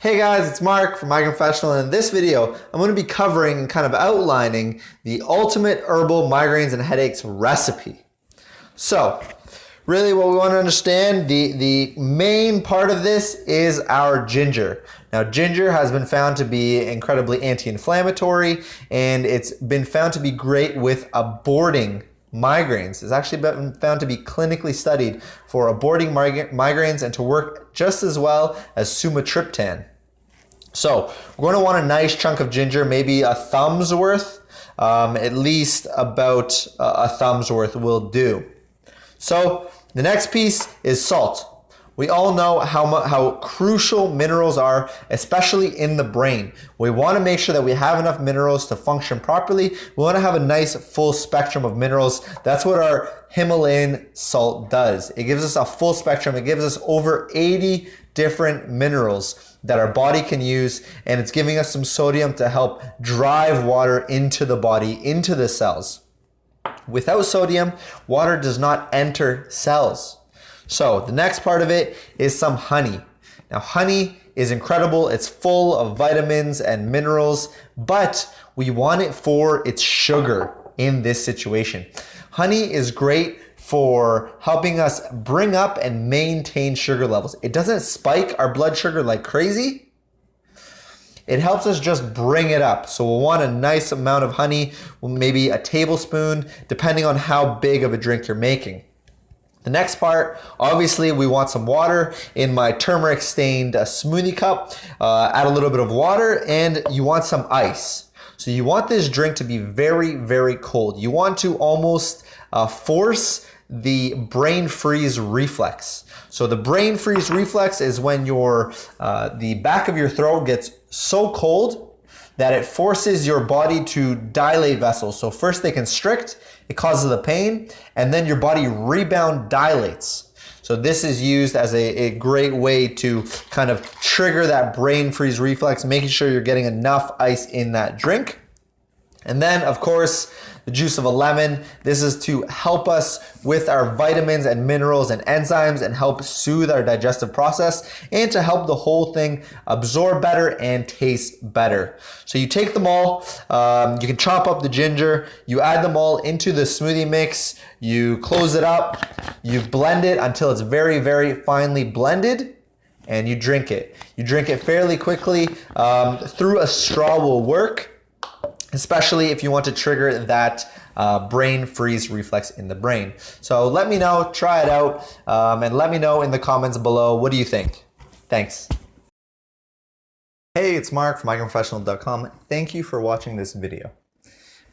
Hey guys, it's Mark from Migraine Professional, and in this video, I'm going to be covering and kind of outlining the ultimate herbal migraines and headaches recipe. So, really what we want to understand, the main part of this is our ginger. Now, ginger has been found to be incredibly anti-inflammatory, and it's been found to be great with aborting migraines. It's actually been found to be clinically studied for aborting migraines and to work just as well as sumatriptan. So we're going to want a nice chunk of ginger, maybe a thumb's worth, at least about a thumb's worth will do. So the next piece is salt. We all know how crucial minerals are, especially in the brain. We want to make sure that we have enough minerals to function properly. We want to have a nice full spectrum of minerals. That's what our Himalayan salt does. It gives us a full spectrum. It gives us over 80 different minerals that our body can use, and it's giving us some sodium to help drive water into the body, into the cells. Without sodium, water does not enter cells. So the next part of it is some honey. Now, honey is incredible. It's full of vitamins and minerals, but we want it for its sugar in this situation. Honey is great for helping us bring up and maintain sugar levels. It doesn't spike our blood sugar like crazy. It helps us just bring it up. So we'll want a nice amount of honey, maybe a tablespoon, depending on how big of a drink you're making. The next part, obviously we want some water. In my turmeric stained smoothie cup, add a little bit of water, and you want some ice. So you want this drink to be very, very cold. You want to almost force the brain freeze reflex. So the brain freeze reflex is when the back of your throat gets so cold that it forces your body to dilate vessels. So first they constrict, it causes the pain, and then your body rebound dilates. So this is used as a great way to kind of trigger that brain freeze reflex, making sure you're getting enough ice in that drink. And then, of course, the juice of a lemon. This is to help us with our vitamins and minerals and enzymes and help soothe our digestive process and to help the whole thing absorb better and taste better. So you take them all, you can chop up the ginger, you add them all into the smoothie mix, you close it up, you blend it until it's very, very finely blended, and you drink it. You drink it fairly quickly. Through a straw will work, especially if you want to trigger that brain freeze reflex in the brain. So let me know, try it out, and let me know in the comments below, what do you think? Thanks. Hey, it's Mark from migrainprofessional.com. Thank you for watching this video.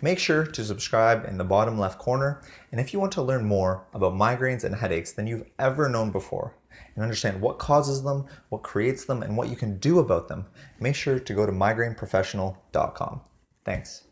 Make sure to subscribe in the bottom left corner, and if you want to learn more about migraines and headaches than you've ever known before, and understand what causes them, what creates them, and what you can do about them, make sure to go to migrainprofessional.com. Thanks.